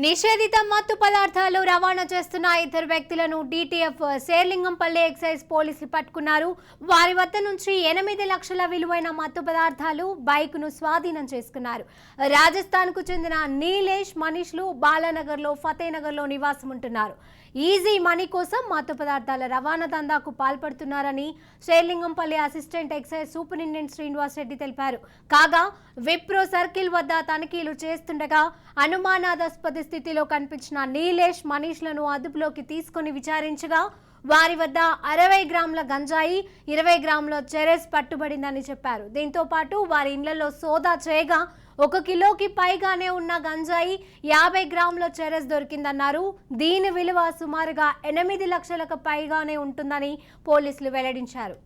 నిషేధిత మత్తు పదార్థాలు రవాణా చేస్తున్న ఇద్దరు వ్యక్తులను డీటీఎఫ్ శేర్లింగంపల్లి ఎక్సైజ్ పోలీసులు పట్టుకున్నారు. వారి వద్ద నుంచి 8 లక్షల విలువైన మత్తు పదార్థాలు, బైక్ను స్వాధీనం చేసుకున్నారు. రాజస్థాన్కు చెందిన నీలేష్, మనీష్లు బాలానగర్లో, ఫతేనగర్లో నివాసం ఉంటున్నారు. ఈజీ మనీ కోసం మత్తు పదార్థాల రవాణా దందాకు పాల్పడుతున్నారని Serilingampally assistant excise superintendent Srinivas Reddy తెలిపారు. కాగా విప్రో సర్కిల్ వద్ద తనిఖీలు చేస్తుండగా అనుమానాస్పద స్థితిలో కనిపించిన నీలేష్, మనీష్లను అదుపులోకి తీసుకుని విచారించగా వారి వద్ద 60 గ్రాముల గంజాయి, 20 గ్రాముల చెరెస్ పట్టుబడిందని చెప్పారు. దీంతో పాటు వారి ఇళ్లలో సోదా చేయగా 1 కిలోకి పైగానే ఉన్న గంజాయి, 50 గ్రాముల చెరెస్ దొరికిందన్నారు. దీని విలువ సుమారుగా 8 లక్షలకు పైగానే ఉంటుందని పోలీసులు వెల్లడించారు.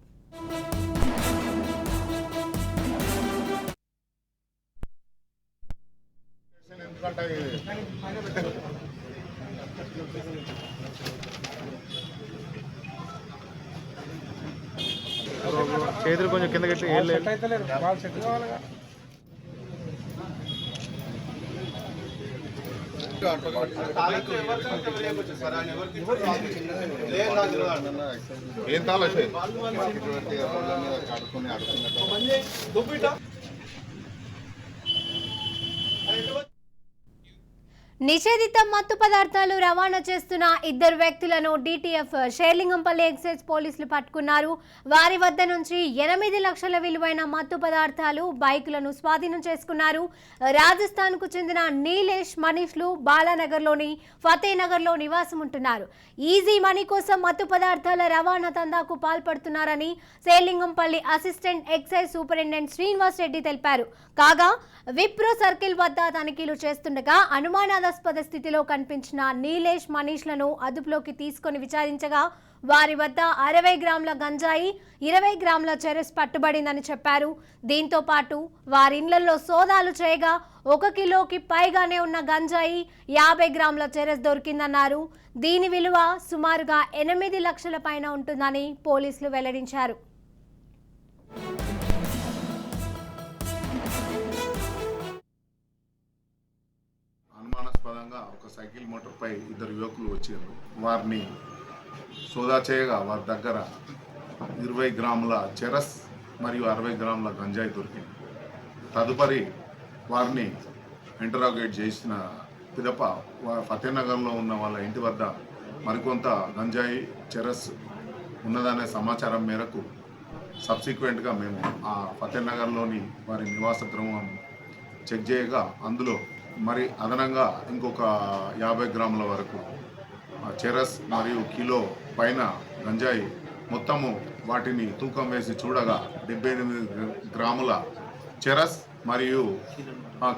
చేతులు కొంచెం కింద కట్టి ఏం తాళ నిషేధిత మత్తు పదార్థాలు రవాణా చేస్తున్న ఇద్దరు వ్యక్తులను డీటీఎఫ్ శేర్లింగంపల్లి ఎక్సైజ్ పోలీసులు పట్టుకున్నారు. వారి వద్ద నుంచి 8 లక్షల విలువైన మత్తు పదార్థాలు, బైకులను స్వాధీనం చేసుకున్నారు. రాజస్థాన్కు చెందిన నీలేష్, మనీష్లు బాలానగర్లోని ఫతేనగర్లో నివాసం ఉంటున్నారు. ఈజీ మనీ కోసం మత్తు పదార్థాల రవాణా దందాకు పాల్పడుతున్నారని Serilingampally assistant excise superintendent Srinivas Reddy తెలిపారు. కాగా విప్రో సర్కిల్ వద్ద తనిఖీలు చేస్తుండగా అనుమానాస్పద స్థితిలో కనిపించిన నీలేష్, మనీష్లను అదుపులోకి తీసుకుని విచారించగా వారి వద్ద 60 గ్రాముల గంజాయి, 20 గ్రాముల చెరెస్ పట్టుబడిందని చెప్పారు. దీంతో పాటు వారి ఇళ్లలో సోదాలు చేయగా 1 కిలోకి పైగానే ఉన్న గంజాయి, 50 గ్రాముల చెరెస్ దొరికిందన్నారు. దీని విలువ సుమారుగా 8 లక్షల పైన ఉంటుందని పోలీసులు వెల్లడించారు. అనుమానాస్పదంగా ఒక సైకిల్ మోటార్పై ఇద్దరు యువకులు వచ్చారు. వారిని సోదా చేయగా వారి దగ్గర 20 గ్రాముల చెరస్ మరియు 60 గ్రాముల గంజాయి దొరికింది. తదుపరి వారిని ఇంటరాగేట్ చేసిన పిదప ఫతేనగర్లో ఉన్న వాళ్ళ ఇంటి వద్ద మరికొంత గంజాయి, చెరస్ ఉన్నదనే సమాచారం మేరకు సబ్సిక్వెంట్గా మేము ఆ ఫతేనగర్లోని వారి నివాస గృహం చెక్ చేయగా అందులో మరి అదనంగా ఇంకొక 50 గ్రాముల వరకు చెరస్ మరియు కిలో పైన గంజాయి, మొత్తము వాటిని తూకం వేసి చూడగా 78 గ్రాముల చెరస్ మరియు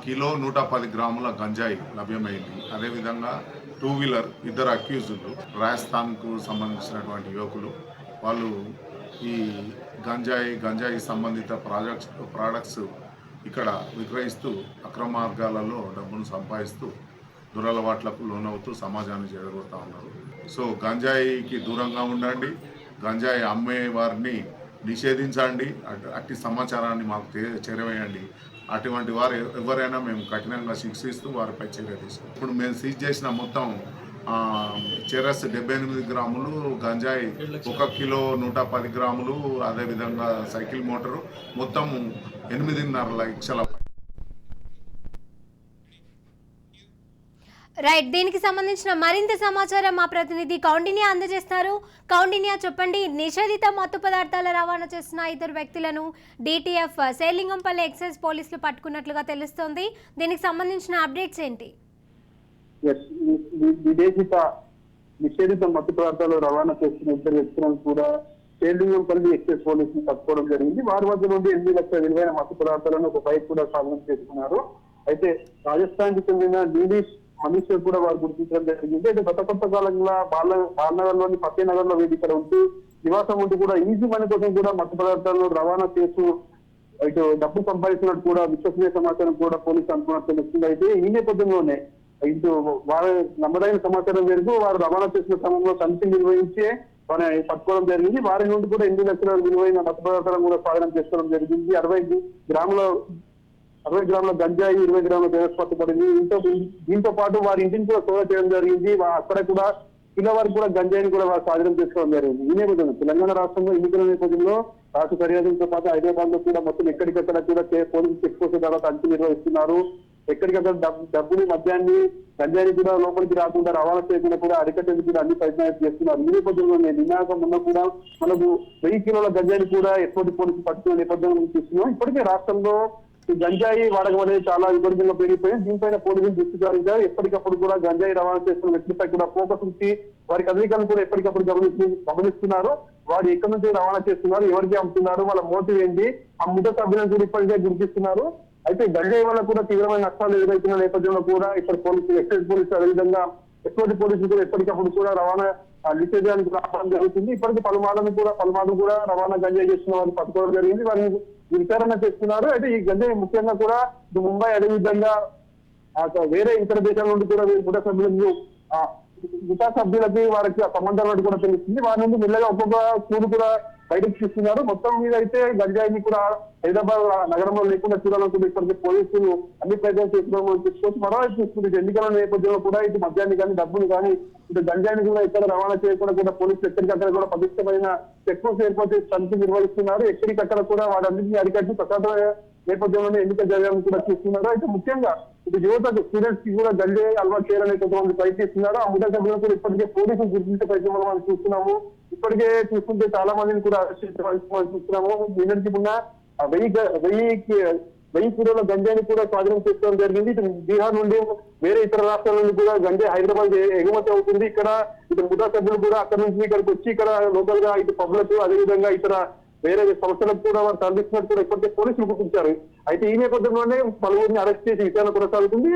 కిలో 110 గ్రాముల గంజాయి లభ్యమైంది. అదేవిధంగా 2 వీలర్ ఇద్దరు అక్యూజులు రాజస్థాన్కు సంబంధించినటువంటి యువకులు. వాళ్ళు ఈ గంజాయి సంబంధిత ప్రాడక్ట్స్ ఇక్కడ విక్రయిస్తూ అక్రమ మార్గాలలో డబ్బును సంపాదిస్తూ దురలవాట్లకు లోనవుతూ సమాజాన్ని చెడగొడతా ఉన్నారు. సో గంజాయికి దూరంగా ఉండండి, గంజాయి అమ్మే వారిని నిషేధించండి, అట్టి సమాచారాన్ని మాకు చేరవేయండి. అటువంటి వారు ఎవరైనా మేము కఠినంగా శిక్షిస్తూ వారిపై చర్య తీసుకుంటాం. ఇప్పుడు మేము సీజ్ చేసిన మొత్తం చెరస్ 78 గ్రాములు, గంజాయి 1 కిలో 110 గ్రాములు, అదేవిధంగా సైకిల్ మోటారు మొత్తం 8.5 లక్షల. రైట్, దీనికి సంబంధించిన మరింత సమాచారం మా ప్రతినిధి కౌండిన్య అందజేస్తారు. కౌండిన్య, చెప్పండి. నిషేధిత మత్తు పదార్థాల రవాణా చేస్తున్న ఇద్దరు వ్యక్తులను డీటీఎఫ్ శేర్లింగంపల్లి ఎక్సైజ్ పోలీసులు పట్టుకున్నట్లుగా తెలుస్తోంది. దీనికి సంబంధించిన అప్డేట్స్ ఏంటి? నిషేధిత మత్తు పదార్థాలు రవాణా చేస్తున్న ఇద్దరు వ్యక్తులను కూడా శేర్లింగంపల్లి ఎక్సైజ్ పోలీసులు పట్టుకోవడం జరిగింది. వారి వద్ద నుండి 8 లక్షల విలువైన మత్తు పదార్థాలను ఒక బైక్ కూడా స్వాధీనం చేసుకున్నారు. అయితే రాజస్థాన్ కి చెందిన నీలేష్, మనీష్ కూడా వారు గుర్తించడం జరిగింది. అయితే గత కాలంగా బాలనగర్లోని ఫతేనగర్ లో వీళ్ళు ఇక్కడ ఉంటూ నివాసం ఉంటూ కూడా ఈజీ మనీ కోసం కూడా మత్తు పదార్థాలను రవాణా చేస్తూ ఇటు డబ్బు సంపాదిస్తున్నట్టు కూడా విశ్వసనీయ సమాచారం కూడా పోలీసులు అనుకున్నట్టు తెలుస్తుంది. అయితే ఈ నేపథ్యంలోనే ఇటు వారు నమ్మదైన సమాచారం మేరకు వారు రవాణా చేసిన క్రమంలో తనిఖీ నిర్వహించి వారిని పట్టుకోవడం జరిగింది. వారి నుండి కూడా 8 లక్షల విలువైన మత్తు పదార్థాలను కూడా స్వాధీనం చేసుకోవడం జరిగింది. 60 గ్రాముల 60 గ్రాముల గంజాయి 20 గ్రాముల బెరస్ పట్టుబడింది. దీంతో పాటు వారి ఇంటిని కూడా సోదా చేయడం జరిగింది. అక్కడ కూడా కిలో వరకు కూడా గంజాయిని కూడా వారు స్వాధీనం చేసుకోవడం జరిగింది. ఈ నేపథ్యంలో తెలంగాణ రాష్ట్రంలో ఎన్నికల నేపథ్యంలో రాష్ట్ర సరిహద్దులతో పాటు హైదరాబాద్ లో కూడా మొత్తం ఎక్కడికక్కడ కూడా పోలీసులు చెక్ పోస్ట్ తర్వాత తనిఖీ నిర్వహిస్తున్నారు. ఎక్కడికక్కడ డబ్బుని మద్యాన్ని గంజాయిని కూడా లోపలికి రాకుండా రవాణా చేయకుండా కూడా అరికట్టేందుకు కూడా అన్ని ప్రయత్నాలు చేస్తున్నారు. ఈ నేపథ్యంలో నినాకం ఉన్న కూడా మనకు 1000 కిలోల గంజాయిని కూడా ఎటువంటి పోలీసులు పట్టుకునే నేపథ్యంలో చూస్తున్నాం. ఇప్పటికే రాష్ట్రంలో ఈ గంజాయి వాడకం అనేది చాలా విపరీతంగా పెరిగిపోయింది. దీనిపైన పోలీసులు దృష్టి సారించారు. ఎప్పటికప్పుడు కూడా గంజాయి రవాణా చేస్తున్న వ్యక్తులపై కూడా ఫోకస్ ఉంచి వారి కదలికలను కూడా ఎప్పటికప్పుడు గమనిస్తున్నారు. వారు ఎక్కడి నుంచి రవాణా చేస్తున్నారు, ఎవరికి అమ్ముతున్నారు, వాళ్ళ మోటివ్ ఏంటి, ఆ ముఠా సభ్యులను కూడా ఇప్పటికే గుర్తిస్తున్నారు. అయితే గంజాయి వల్ల కూడా తీవ్రమైన నష్టాలు ఎదురవుతున్న నేపథ్యంలో కూడా ఇక్కడ పోలీసులు ఎక్సైజ్ పోలీసులు అదేవిధంగా ఎటువంటి పోలీసులు కూడా ఎప్పటికప్పుడు కూడా రవాణా నిషేధానికి రావడం జరుగుతుంది. ఇప్పటికీ పలుమార్లు కూడా రవాణా గంజాయి చేస్తున్న వారిని పట్టుకోవడం జరిగింది. వారిని విచారణ చేస్తున్నారు. అయితే ఈ గంజాయి ముఖ్యంగా కూడా ముంబై అదేవిధంగా వేరే ఇతర దేశాల నుండి కూడా ముఠా సభ్యులకి వారికి సంబంధాలు కూడా తెలుస్తుంది. వారి నుండి మెల్లగా ఒక్కొక్క స్కూల్ కూడా బయటకు తీస్తున్నారు. మొత్తం మీద అయితే గంజాయిని కూడా హైదరాబాద్ నగరంలో లేకుండా చూడాలనుకుంటే ఇప్పటికీ పోలీసులు అన్ని ప్రయత్నాలు చేస్తున్నామని చూసుకోవచ్చు. మరోవైపు చూసుకుంటే ఎన్నికల నేపథ్యంలో కూడా ఇటు మద్యాన్ని కానీ డబ్బులు కానీ ఇటు గంజాయిని కూడా ఇక్కడ రవాణా చేయకుండా కూడా పోలీసులు ఎక్కడికక్కడ కూడా పటిష్టమైన చెక్ పోస్ట్ ఏర్పాటు చేసి తనిఖీ నిర్వహిస్తున్నారు. ఎక్కడికక్కడ కూడా వాటన్నింటినీ అరికట్టి ప్రశాంతమైన నేపథ్యంలోనే ఎన్నికలు జరగాలని కూడా చూస్తున్నారు. అయితే ముఖ్యంగా ఇటు యువతకు స్టూడెంట్స్ కి కూడా గంజాయి అలవాటు చేయాలని కొంతమంది ప్రయత్నిస్తున్నారు. ఆ ముఠా సభ్యులను కూడా ఇప్పటికే పోలీసులు గుర్తించే ప్రయత్నం మనం చూస్తున్నాము. ఇప్పటికే చూస్తుంటే చాలా మందిని కూడా అరెస్ట్ చేసి చూస్తున్నాము. నిన్నటికి ఉన్న 1000 కిలోల గంజాయిని కూడా స్వాధీనం చేసుకోవడం జరిగింది. ఇటు బీహార్ నుండి వేరే ఇతర రాష్ట్రాల నుండి కూడా గంజాయి హైదరాబాద్ ఎగుమతి అవుతుంది. ఇక్కడ ఇటు ముఠా సభ్యులు కూడా అక్కడ నుంచి ఇక్కడికి వచ్చి ఇక్కడ లోకల్ గా ఇటు పబ్లకు అదేవిధంగా ఇతర వేరే సంస్థలకు కూడా వారు తరలిస్తున్నట్టు కూడా ఇప్పటికే పోలీసులు గుర్తించారు. అయితే ఈ నేపథ్యంలోనే పలువురిని అరెస్ట్ చేసి విచారణ కొనసాగుతుంది.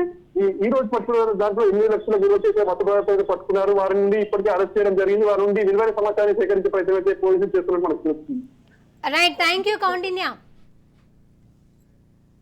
ఈ రోజు పట్టుకున్న దాంట్లో 8 లక్షల విలువ చేసే మత్తు పదార్థాలు పట్టుకున్నారు. వారి నుండి ఇప్పటికే అరెస్ట్ చేయడం జరిగింది. వారి నుండి విలువైన సమాచారాన్ని సేకరించే ప్రయత్నం అయితే పోలీసులు చేస్తున్నట్టు మనకు తెలుస్తుంది. Right, thank you Kaundinya.